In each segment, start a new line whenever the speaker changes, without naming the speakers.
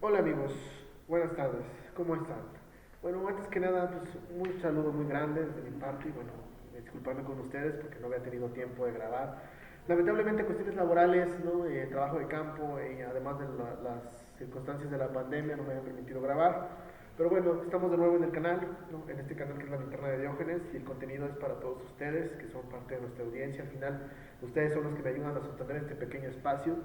Hola amigos, buenas tardes, ¿cómo están? Bueno, antes que nada, pues un saludo muy grande desde mi parte y bueno, disculparme con ustedes porque no había tenido tiempo de grabar. Lamentablemente cuestiones laborales, ¿no? Trabajo de campo y además de las circunstancias de la pandemia no me han permitido grabar. Pero bueno, estamos de nuevo en el canal, ¿no? En este canal que es la Linterna de Diógenes y el contenido es para todos ustedes que son parte de nuestra audiencia. Al final, ustedes son los que me ayudan a sostener este pequeño espacio.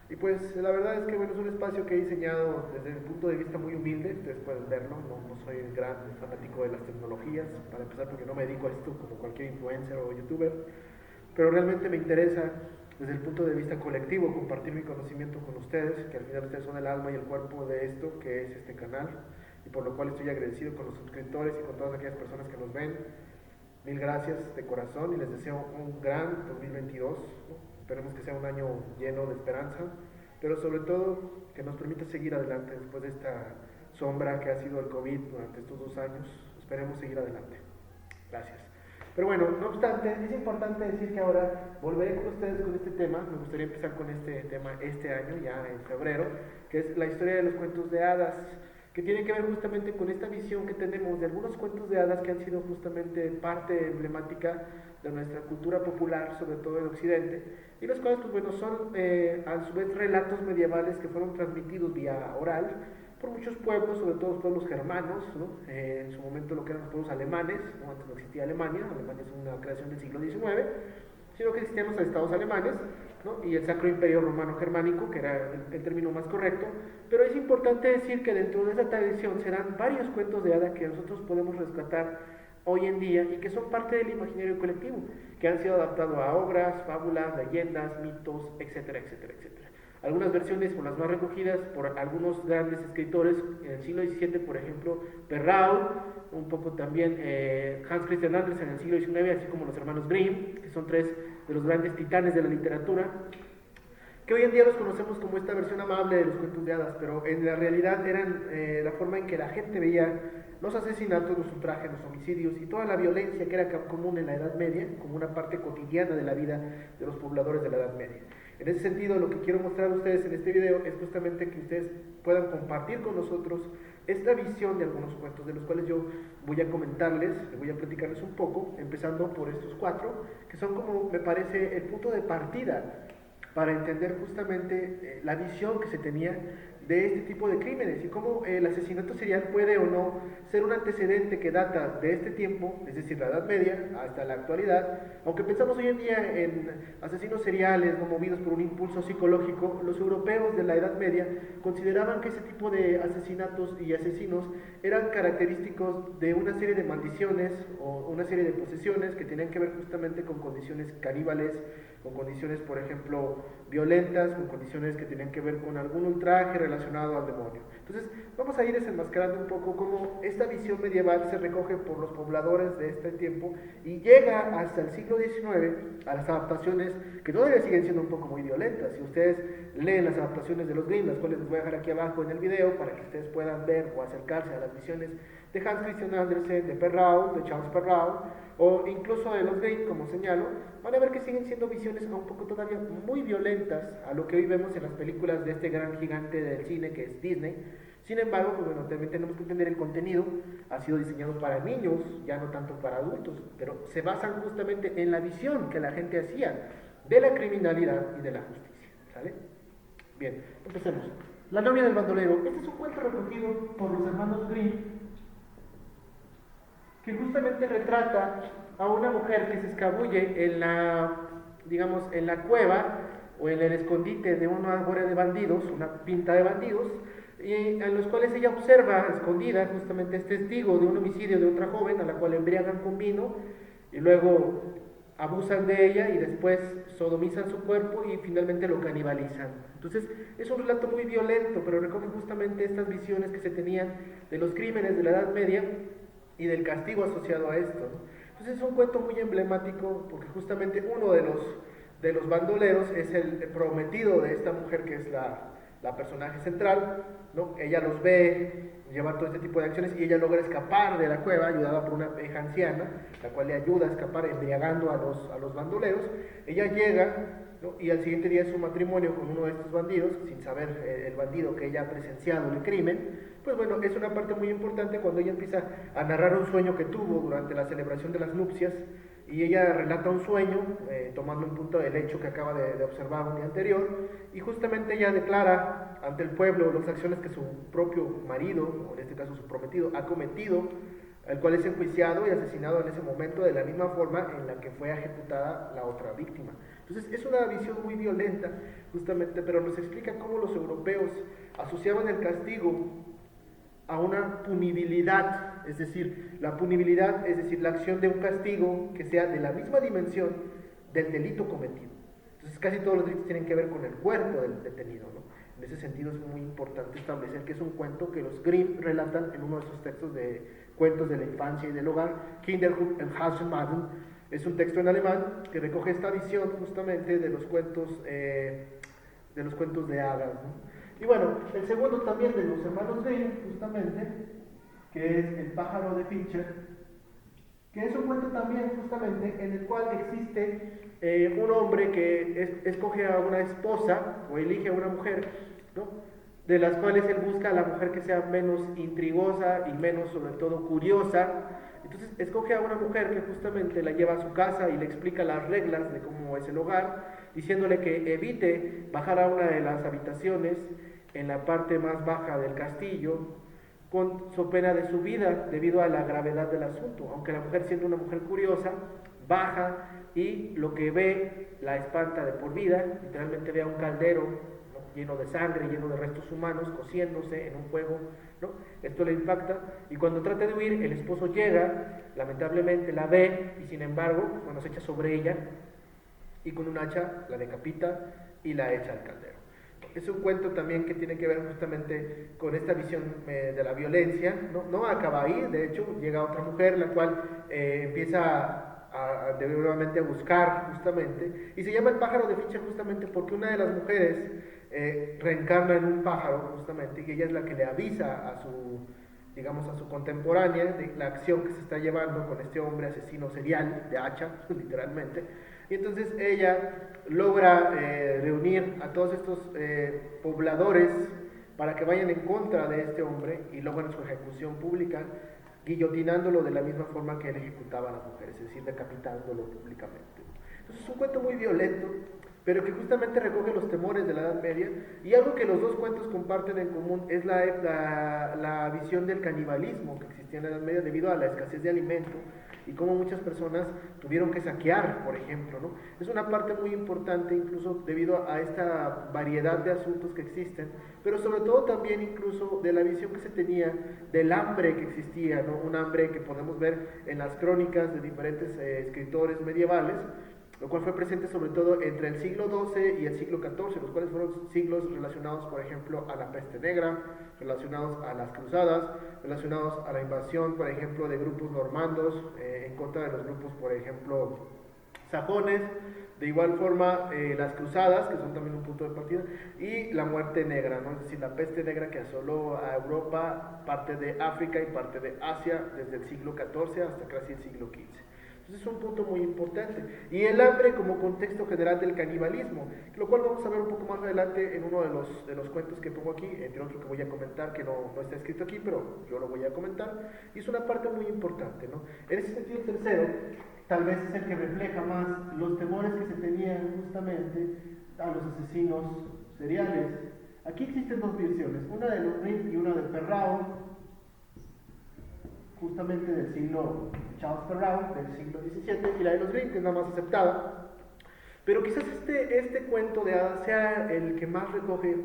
Y pues la verdad es que bueno, es un espacio que he diseñado desde el punto de vista muy humilde, ustedes pueden verlo, no soy el gran fanático de las tecnologías, para empezar porque no me dedico a esto como cualquier influencer o youtuber, pero realmente me interesa desde el punto de vista colectivo compartir mi conocimiento con ustedes, que al final ustedes son el alma y el cuerpo de esto que es este canal, y por lo cual estoy agradecido con los suscriptores y con todas aquellas personas que nos ven. Mil gracias de corazón y les deseo un gran 2022. Esperemos que sea un año lleno de esperanza, pero sobre todo que nos permita seguir adelante después de esta sombra que ha sido el COVID durante estos 2 años. Esperemos seguir adelante. Gracias. Pero bueno, no obstante, es importante decir que ahora volveré con ustedes con este tema. Me gustaría empezar con este tema este año, ya en febrero, que es la historia de los cuentos de hadas, que tiene que ver justamente con esta visión que tenemos de algunos cuentos de hadas que han sido justamente parte emblemática de nuestra cultura popular, sobre todo en Occidente, y los cuales, pues bueno, son a su vez relatos medievales que fueron transmitidos vía oral por muchos pueblos, sobre todo los pueblos germanos, ¿no? En su momento lo que eran los pueblos alemanes, ¿no? Antes no existía Alemania, Alemania es una creación del siglo XIX, sino que existían los estados alemanes, ¿no? Y el Sacro Imperio Romano Germánico, que era el término más correcto, pero es importante decir que dentro de esa tradición serán varios cuentos de hada que nosotros podemos rescatar hoy en día y que son parte del imaginario colectivo, que han sido adaptados a obras, fábulas, leyendas, mitos, etcétera, etcétera, etcétera. Algunas versiones, o las más recogidas por algunos grandes escritores en el siglo XVII, por ejemplo, Perrault, un poco también Hans Christian Andersen en el siglo XIX, así como los hermanos Grimm, que son tres de los grandes titanes de la literatura, que hoy en día los conocemos como esta versión amable de los cuentos de hadas, pero en la realidad eran la forma en que la gente veía los asesinatos, los ultrajes, los homicidios y toda la violencia que era común en la Edad Media, como una parte cotidiana de la vida de los pobladores de la Edad Media. En ese sentido, lo que quiero mostrar a ustedes en este video es justamente que ustedes puedan compartir con nosotros esta visión de algunos cuentos, de los cuales yo voy a comentarles, voy a platicarles un poco, empezando por estos cuatro, que son como me parece el punto de partida para entender justamente la visión que se tenía de este tipo de crímenes y cómo el asesinato serial puede o no ser un antecedente que data de este tiempo, es decir, la Edad Media, hasta la actualidad. Aunque pensamos hoy en día en asesinos seriales no movidos por un impulso psicológico, los europeos de la Edad Media consideraban que ese tipo de asesinatos y asesinos eran característicos de una serie de maldiciones o una serie de posesiones que tenían que ver justamente con condiciones caníbales, con condiciones, por ejemplo, violentas, con condiciones que tenían que ver con algún ultraje relacionado al demonio. Entonces, vamos a ir desenmascarando un poco cómo esta visión medieval se recoge por los pobladores de este tiempo y llega hasta el siglo XIX a las adaptaciones que todavía siguen siendo un poco muy violentas. Si ustedes leen las adaptaciones de los Grimm, las cuales les voy a dejar aquí abajo en el video para que ustedes puedan ver o acercarse a las visiones de Hans Christian Andersen, de Perrault, de Charles Perrault, o incluso de los Grimm, como señalo, van a ver que siguen siendo visiones un poco todavía muy violentas a lo que hoy vemos en las películas de este gran gigante del cine que es Disney. Sin embargo, pues bueno, también tenemos que entender el contenido, ha sido diseñado para niños, ya no tanto para adultos, pero se basan justamente en la visión que la gente hacía de la criminalidad y de la justicia. ¿Sale? Bien, empecemos. La novia del bandolero. Este es un cuento recogido por los hermanos Grimm que justamente retrata a una mujer que se escabulle en la, digamos, en la cueva o en el escondite de una ágora de bandidos, una pinta de bandidos, y en los cuales ella observa escondida, justamente es testigo de un homicidio de otra joven a la cual embriagan con vino y luego abusan de ella y después sodomizan su cuerpo y finalmente lo canibalizan. Entonces es un relato muy violento, pero recoge justamente estas visiones que se tenían de los crímenes de la Edad Media y del castigo asociado a esto, ¿no? Entonces es un cuento muy emblemático porque justamente uno de los bandoleros es el prometido de esta mujer que es la personaje central, ¿no? Ella los ve llevar todo este tipo de acciones y ella logra escapar de la cueva ayudada por una vieja anciana, la cual le ayuda a escapar embriagando a los bandoleros. Ella llega, ¿no? Y al siguiente día de su matrimonio con uno de estos bandidos, sin saber el bandido que ella ha presenciado el crimen, pues bueno, es una parte muy importante cuando ella empieza a narrar un sueño que tuvo durante la celebración de las nupcias, y ella relata un sueño, tomando en punto el hecho que acaba de observar un día anterior, y justamente ella declara ante el pueblo las acciones que su propio marido, o en este caso su prometido, ha cometido, el cual es enjuiciado y asesinado en ese momento de la misma forma en la que fue ejecutada la otra víctima. Entonces es una visión muy violenta, justamente, pero nos explica cómo los europeos asociaban el castigo a una punibilidad, es decir, la punibilidad, es decir, la acción de un castigo que sea de la misma dimensión del delito cometido. Entonces casi todos los delitos tienen que ver con el cuerpo del detenido, ¿no? En ese sentido es muy importante establecer que es un cuento que los Grimm relatan en uno de sus textos de cuentos de la infancia y del hogar, Kinderhut und Hasenmaden. Es un texto en alemán que recoge esta visión justamente de los cuentos de hadas, ¿no? Y bueno, el segundo también de los hermanos Grimm, justamente, que es El pájaro de Fischer, que es un cuento también justamente en el cual existe un hombre que escoge a una esposa o elige a una mujer, ¿no? De las cuales él busca a la mujer que sea menos intrigosa y menos sobre todo curiosa. Entonces escoge a una mujer que justamente la lleva a su casa y le explica las reglas de cómo es el hogar, diciéndole que evite bajar a una de las habitaciones en la parte más baja del castillo, con su pena de su vida debido a la gravedad del asunto. Aunque la mujer, siendo una mujer curiosa, baja y lo que ve la espanta de por vida. Literalmente ve a un caldero, ¿no?, lleno de sangre, lleno de restos humanos, cociéndose en un fuego, ¿no? Esto le impacta y cuando trata de huir, el esposo llega, lamentablemente la ve y sin embargo, bueno, se echa sobre ella y con un hacha la decapita y la echa al caldero. Es un cuento también que tiene que ver justamente con esta visión de la violencia. No acaba ahí, de hecho llega otra mujer la cual empieza nuevamente a buscar justamente, y se llama El pájaro de Fischer justamente porque una de las mujeres reencarna en un pájaro justamente, y ella es la que le avisa a su, digamos, a su contemporánea de la acción que se está llevando con este hombre asesino serial de hacha, literalmente. Y entonces ella logra reunir a todos estos pobladores para que vayan en contra de este hombre y logran su ejecución pública, guillotinándolo de la misma forma que él ejecutaba a las mujeres, es decir, decapitándolo públicamente. Entonces es un cuento muy violento, pero que justamente recoge los temores de la Edad Media, y algo que los dos cuentos comparten en común es la visión del canibalismo que existía en la Edad Media debido a la escasez de alimento y cómo muchas personas tuvieron que saquear, por ejemplo, ¿no? Es una parte muy importante incluso debido a esta variedad de asuntos que existen, pero sobre todo también incluso de la visión que se tenía del hambre que existía, ¿no? Un hambre que podemos ver en las crónicas de diferentes escritores medievales, lo cual fue presente sobre todo entre el siglo XII y el siglo XIV, los cuales fueron siglos relacionados, por ejemplo, a la peste negra, relacionados a las cruzadas, relacionados a la invasión, por ejemplo, de grupos normandos en contra de los grupos, por ejemplo, sajones. De igual forma, las cruzadas, que son también un punto de partida, y la muerte negra, ¿no? Es decir, la peste negra que asoló a Europa, parte de África y parte de Asia, desde el siglo XIV hasta casi el siglo XV. Entonces es un punto muy importante. Y el hambre como contexto general del canibalismo, lo cual vamos a ver un poco más adelante en uno de los cuentos que pongo aquí, entre otros que voy a comentar, que no está escrito aquí, pero yo lo voy a comentar, y es una parte muy importante, ¿no? En ese sentido, el tercero, tal vez es el que refleja más los temores que se tenían justamente a los asesinos seriales. Aquí existen dos versiones, una de los Grimm y una de Perrault, justamente del siglo Charles Perrault, del siglo XVII, y la de los Grimm, que es la más aceptada. Pero quizás este cuento de hadas sea el que más recoge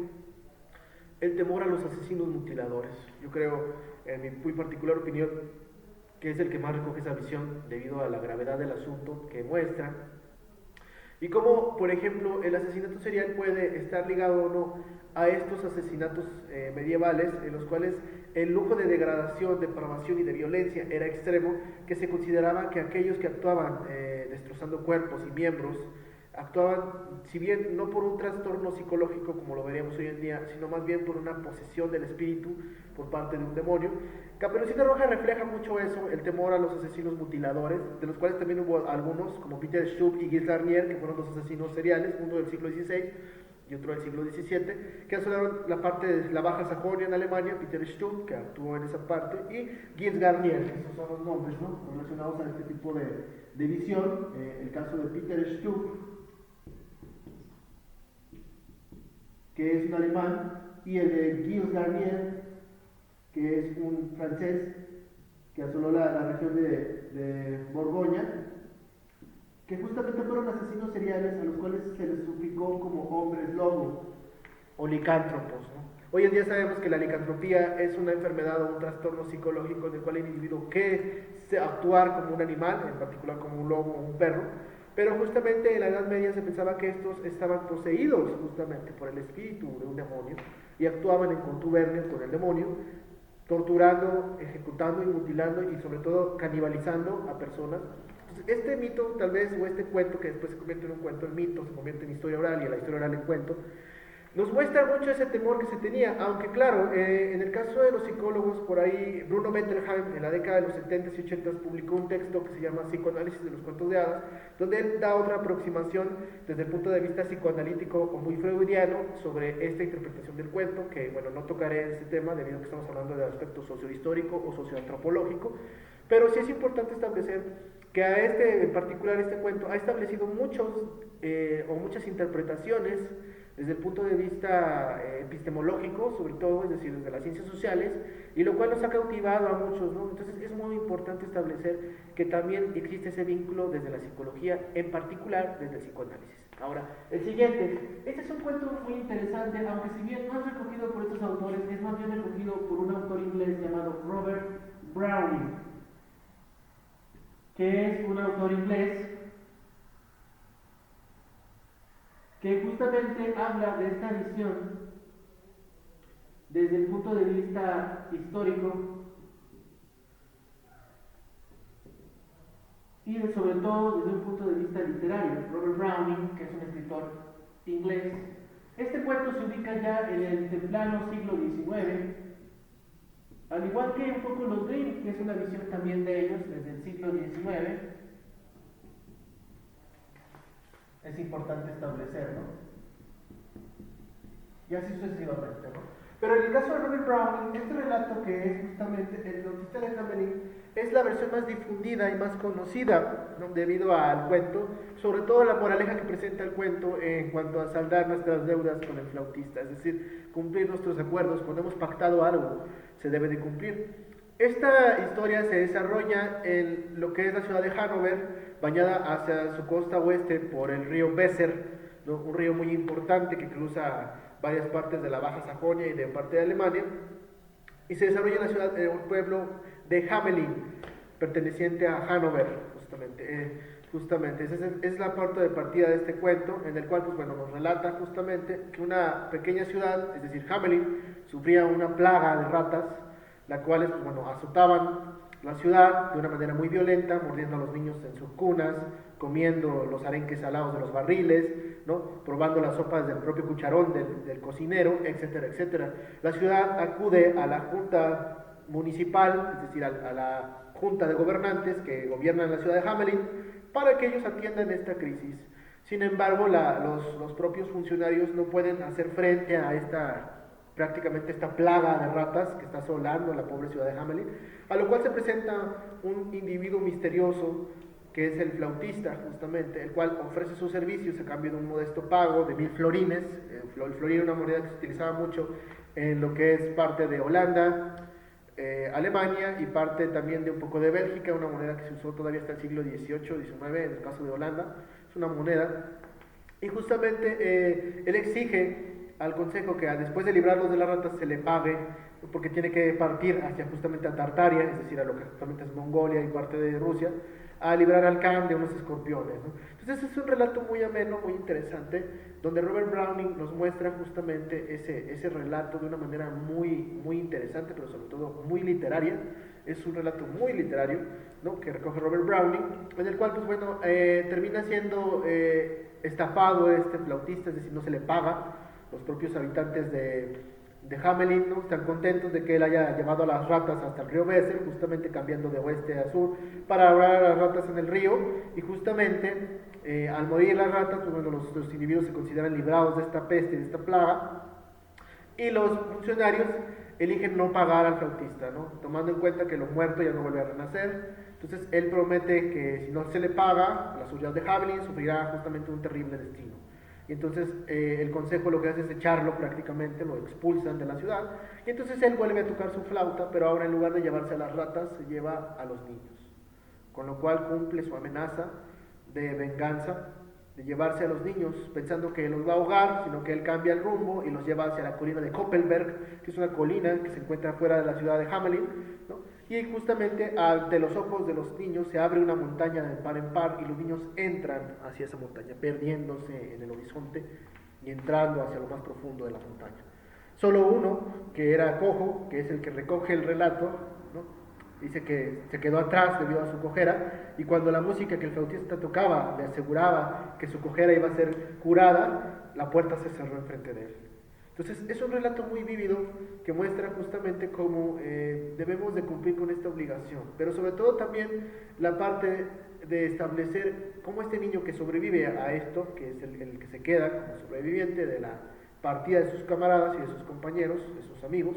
el temor a los asesinos mutiladores. Yo creo, en mi muy particular opinión, que es el que más recoge esa visión debido a la gravedad del asunto que muestra. Y cómo, por ejemplo, el asesinato serial puede estar ligado o no a estos asesinatos medievales en los cuales el lujo de degradación, depravación y de violencia era extremo, que se consideraba que aquellos que actuaban destrozando cuerpos y miembros actuaban, si bien no por un trastorno psicológico como lo veríamos hoy en día, sino más bien por una posesión del espíritu por parte de un demonio. Caperucita Roja refleja mucho eso, el temor a los asesinos mutiladores, de los cuales también hubo algunos, como Peter Schupp y Guy Garnier, que fueron los asesinos seriales, uno del siglo XVI y otro del siglo XVII, que asolaron la parte de la Baja Sajonia en Alemania, Peter Schupp, que actuó en esa parte, y Guy Garnier, esos son los nombres, ¿no?, relacionados a este tipo de visión. El caso de Peter Schupp, que es un alemán, y el de Gilles Garnier, que es un francés que asoló la región de Borgoña, que justamente fueron asesinos seriales a los cuales se les ubicó como hombres lobo o licántropos, ¿no? Hoy en día sabemos que la licantropía es una enfermedad o un trastorno psicológico en el cual el individuo quiere actuar como un animal, en particular como un lobo o un perro, pero justamente en la Edad Media se pensaba que estos estaban poseídos justamente por el espíritu de un demonio y actuaban en contubernio con el demonio, torturando, ejecutando y mutilando y sobre todo canibalizando a personas. Entonces, este mito tal vez, o este cuento que después se convierte en un cuento, el mito se convierte en historia oral y la historia oral en cuento, nos muestra mucho ese temor que se tenía, aunque claro, en el caso de los psicólogos, por ahí Bruno Bettelheim en la década de los 70s y 80s publicó un texto que se llama Psicoanálisis de los cuentos de hadas, donde él da otra aproximación desde el punto de vista psicoanalítico o muy freudiano sobre esta interpretación del cuento, que bueno, no tocaré ese tema debido a que estamos hablando del aspecto sociohistórico o socioantropológico, pero sí es importante establecer que a este, en particular este cuento, ha establecido muchos o muchas interpretaciones desde el punto de vista epistemológico, sobre todo, es decir, desde las ciencias sociales, y lo cual nos ha cautivado a muchos, ¿no? Entonces es muy importante establecer que también existe ese vínculo desde la psicología, en particular desde el psicoanálisis. Ahora, el siguiente, este es un cuento muy interesante, aunque si bien no es recogido por estos autores, es más bien recogido por un autor inglés llamado Robert Browning, que es un autor inglés que justamente habla de esta visión desde el punto de vista histórico y sobre todo desde un punto de vista literario. Robert Browning, que es un escritor inglés, este cuento se ubica ya en el temprano siglo XIX, al igual que un poco los Grimm, que es una visión también de ellos desde el siglo XIX. Es importante establecer, ¿no? Y así sucesivamente, ¿no? Pero en el caso de Robert Browning, este relato que es justamente el flautista de Hamelin es la versión más difundida y más conocida, ¿no?, debido al cuento, sobre todo la moraleja que presenta el cuento en cuanto a saldar nuestras deudas con el flautista, es decir, cumplir nuestros acuerdos. Cuando hemos pactado algo, se debe de cumplir. Esta historia se desarrolla en lo que es la ciudad de Hannover, bañada hacia su costa oeste por el río Weser, ¿no?, un río muy importante que cruza varias partes de la Baja Sajonia y de parte de Alemania, y se desarrolla en la ciudad, un pueblo de Hamelin, perteneciente a Hannover, justamente. Esa es la parte de partida de este cuento, en el cual pues, bueno, nos relata justamente que una pequeña ciudad, es decir, Hamelin, sufría una plaga de ratas, las cuales pues, bueno, azotaban la ciudad de una manera muy violenta, mordiendo a los niños en sus cunas, comiendo los arenques salados de los barriles, ¿no?, probando las sopas del propio cucharón del cocinero, etcétera, etcétera. La ciudad acude a la junta municipal, es decir, a la junta de gobernantes que gobiernan la ciudad de Hamelin, para que ellos atiendan esta crisis. Sin embargo, los propios funcionarios no pueden hacer frente a prácticamente esta plaga de ratas que está asolando a la pobre ciudad de Hamelin, a lo cual se presenta un individuo misterioso que es el flautista, justamente, el cual ofrece sus servicios a cambio de un modesto pago de 1000 florines. El florín era una moneda que se utilizaba mucho en lo que es parte de Holanda, Alemania y parte también de un poco de Bélgica, una moneda que se usó todavía hasta el siglo XVIII, XIX, en el caso de Holanda, es una moneda. Y justamente él exige al consejo que después de librarlos de las ratas se le pague, porque tiene que partir hacia justamente a Tartaria, es decir, a lo que actualmente es Mongolia y parte de Rusia, a librar al Khan de unos escorpiones, ¿no? Entonces es un relato muy ameno, muy interesante, donde Robert Browning nos muestra justamente ese relato de una manera muy interesante, pero sobre todo muy literaria. Es un relato muy literario, ¿no?, que recoge Robert Browning, en el cual, pues bueno, termina siendo estafado este flautista, es decir, no se le paga. Los propios habitantes de Hamelin, ¿no?, están contentos de que él haya llevado a las ratas hasta el río Weser, justamente cambiando de oeste a sur para ahorrar a las ratas en el río, y justamente al morir las ratas, pues bueno, los individuos se consideran librados de esta peste, de esta plaga, y los funcionarios eligen no pagar al flautista, ¿no?, tomando en cuenta que lo muerto ya no vuelve a renacer. Entonces él promete que si no se le paga, la ciudad de Hamelin sufrirá justamente un terrible destino. Y entonces el consejo lo que hace es echarlo prácticamente, lo expulsan de la ciudad, y entonces él vuelve a tocar su flauta, pero ahora en lugar de llevarse a las ratas, se lleva a los niños, con lo cual cumple su amenaza de venganza, de llevarse a los niños, pensando que los va a ahogar, sino que él cambia el rumbo y los lleva hacia la colina de Koppelberg, que es una colina que se encuentra fuera de la ciudad de Hamelin, ¿no? Y justamente ante los ojos de los niños se abre una montaña de par en par, y los niños entran hacia esa montaña, perdiéndose en el horizonte y entrando hacia lo más profundo de la montaña. Solo uno, que era cojo, que es el que recoge el relato, ¿no?, dice que se quedó atrás debido a su cojera, y cuando la música que el flautista tocaba le aseguraba que su cojera iba a ser curada, la puerta se cerró enfrente de él. Entonces es un relato muy vívido que muestra justamente cómo debemos de cumplir con esta obligación, pero sobre todo también la parte de establecer cómo este niño que sobrevive a esto, que es el que se queda como sobreviviente de la partida de sus camaradas y de sus compañeros, de sus amigos,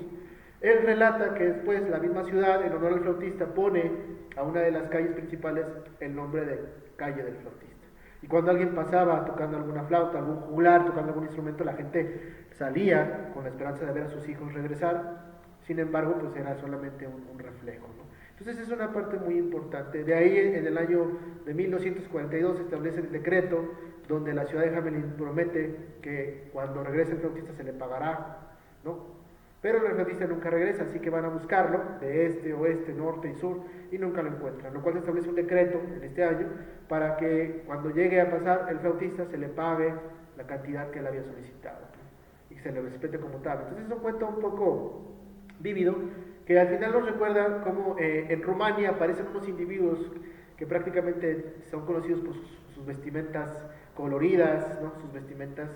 él relata que después la misma ciudad, en honor al flautista, pone a una de las calles principales el nombre de calle del flautista. Y cuando alguien pasaba tocando alguna flauta, algún juglar, tocando algún instrumento, la gente salía con la esperanza de ver a sus hijos regresar. Sin embargo, pues era solamente un reflejo, ¿no? Entonces es una parte muy importante. De ahí, en el año de 1242, se establece el decreto donde la ciudad de Hamelin promete que cuando regrese el flautista se le pagará, ¿no? Pero el flautista nunca regresa, así que van a buscarlo de este, oeste, norte y sur, y nunca lo encuentran, lo cual se establece un decreto en este año para que cuando llegue a pasar el flautista se le pague la cantidad que él había solicitado, ¿no?, y que se le respete como tal. Entonces es un cuento un poco vívido, que al final nos recuerda cómo en Rumania aparecen unos individuos que prácticamente son conocidos por sus vestimentas coloridas, ¿no?, sus vestimentas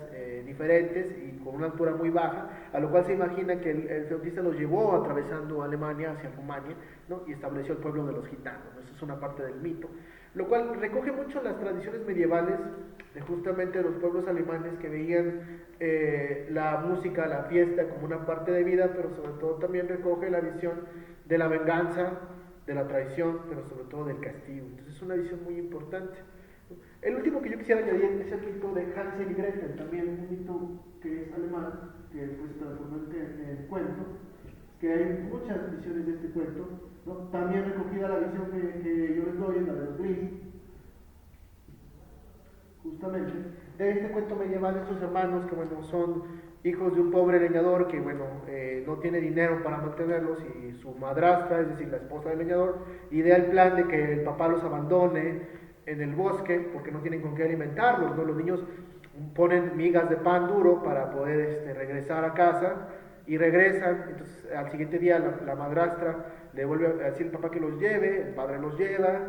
diferentes y con una altura muy baja, a lo cual se imagina que el flautista los llevó atravesando Alemania hacia Rumania, ¿no?, y estableció el pueblo de los gitanos, ¿no? Eso es una parte del mito, lo cual recoge mucho las tradiciones medievales de justamente los pueblos alemanes que veían la música, la fiesta como una parte de vida, pero sobre todo también recoge la visión de la venganza, de la traición, pero sobre todo del castigo. Entonces es una visión muy importante. El último que yo quisiera añadir es el mito de Hansel y Gretel, también un mito que es alemán, que pues transformó en cuento, que hay muchas visiones de este cuento, ¿no? También recogida la visión que yo les doy, en la de los Grimm, justamente, de este cuento medieval de estos hermanos que, bueno, son hijos de un pobre leñador que, bueno, no tiene dinero para mantenerlos, y su madrastra, es decir, la esposa del leñador, idea el plan de que el papá los abandone en el bosque porque no tienen con qué alimentarlos, ¿no? Los niños ponen migas de pan duro para poder regresar a casa, y regresan. Entonces al siguiente día la madrastra le vuelve a decir al papá que los lleve, el padre los lleva,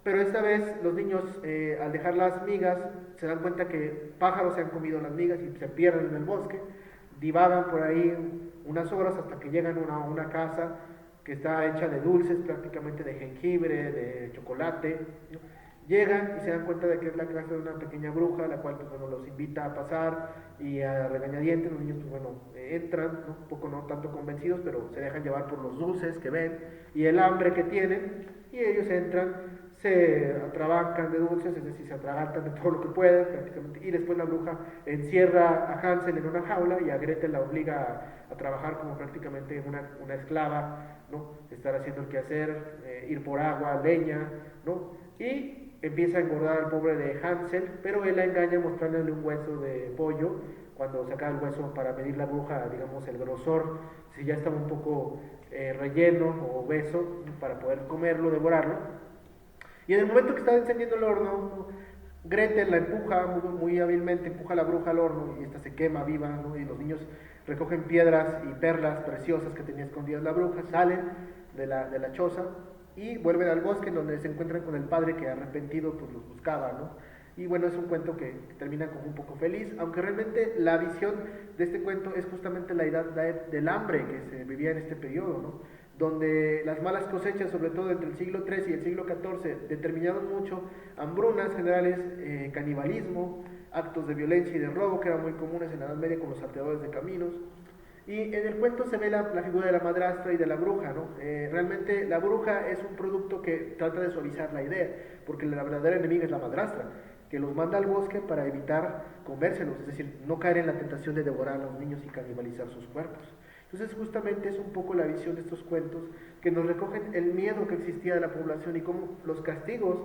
pero esta vez los niños al dejar las migas se dan cuenta que pájaros se han comido las migas y se pierden en el bosque, divagan por ahí unas horas hasta que llegan a una casa que está hecha de dulces, prácticamente de jengibre, de chocolate, ¿no? Llegan y se dan cuenta de que es la casa de una pequeña bruja, la cual, pues, bueno, los invita a pasar, y a regañadientes los niños, pues, bueno, entran, ¿no?, un poco no tanto convencidos, pero se dejan llevar por los dulces que ven y el hambre que tienen, y ellos entran, se atrabancan de dulces, es decir, se atragantan de todo lo que pueden prácticamente, y después la bruja encierra a Hansel en una jaula, y a Gretel la obliga a trabajar como prácticamente una esclava, ¿no?, estar haciendo el quehacer, ir por agua, leña, ¿no?, y empieza a engordar al pobre de Hansel, pero él la engaña mostrándole un hueso de pollo. Cuando saca el hueso para medir la bruja, digamos, el grosor, si ya estaba un poco relleno o obeso, para poder comerlo, devorarlo. Y en el momento que está encendiendo el horno, ¿no? Gretel la empuja muy hábilmente, empuja a la bruja al horno y esta se quema viva, ¿no? Y los niños recogen piedras y perlas preciosas que tenía escondidas la bruja, salen de la choza y vuelven al bosque donde se encuentran con el padre que arrepentido pues los buscaba, ¿no? Y bueno, es un cuento que termina como un poco feliz, aunque realmente la visión de este cuento es justamente la edad del hambre que se vivía en este periodo, ¿no? Donde las malas cosechas, sobre todo entre el siglo XIII y el siglo XIV, determinaron mucho hambrunas generales, canibalismo, actos de violencia y de robo que eran muy comunes en la Edad Media con los salteadores de caminos. Y en el cuento se ve la figura de la madrastra y de la bruja, ¿no? Realmente la bruja es un producto que trata de suavizar la idea, porque la verdadera enemiga es la madrastra, que los manda al bosque para evitar comérselos, es decir, no caer en la tentación de devorar a los niños y canibalizar sus cuerpos. Entonces justamente es un poco la visión de estos cuentos que nos recogen el miedo que existía de la población y cómo los castigos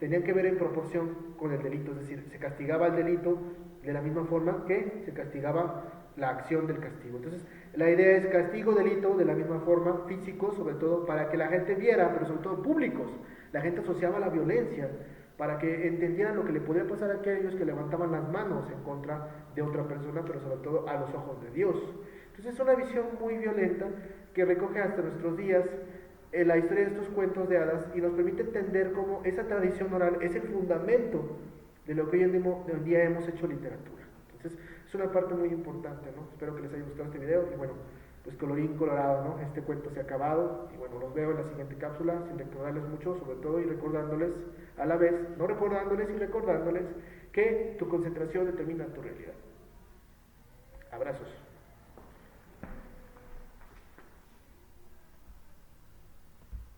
tenían que ver en proporción con el delito, es decir, se castigaba el delito de la misma forma que se castigaba la acción del castigo. Entonces, la idea es castigo, delito, de la misma forma, físico, sobre todo para que la gente viera, pero sobre todo públicos. La gente asociaba la violencia para que entendieran lo que le podía pasar a aquellos que levantaban las manos en contra de otra persona, pero sobre todo a los ojos de Dios. Entonces, es una visión muy violenta que recoge hasta nuestros días la historia de estos cuentos de hadas y nos permite entender cómo esa tradición oral es el fundamento de lo que hoy en día hemos hecho literatura. Entonces, es una parte muy importante, ¿no? Espero que les haya gustado este video y bueno, pues colorín colorado, ¿no? Este cuento se ha acabado y bueno, los veo en la siguiente cápsula sin recordarles mucho, sobre todo y recordándoles a la vez, no recordándoles y recordándoles que tu concentración determina tu realidad. Abrazos.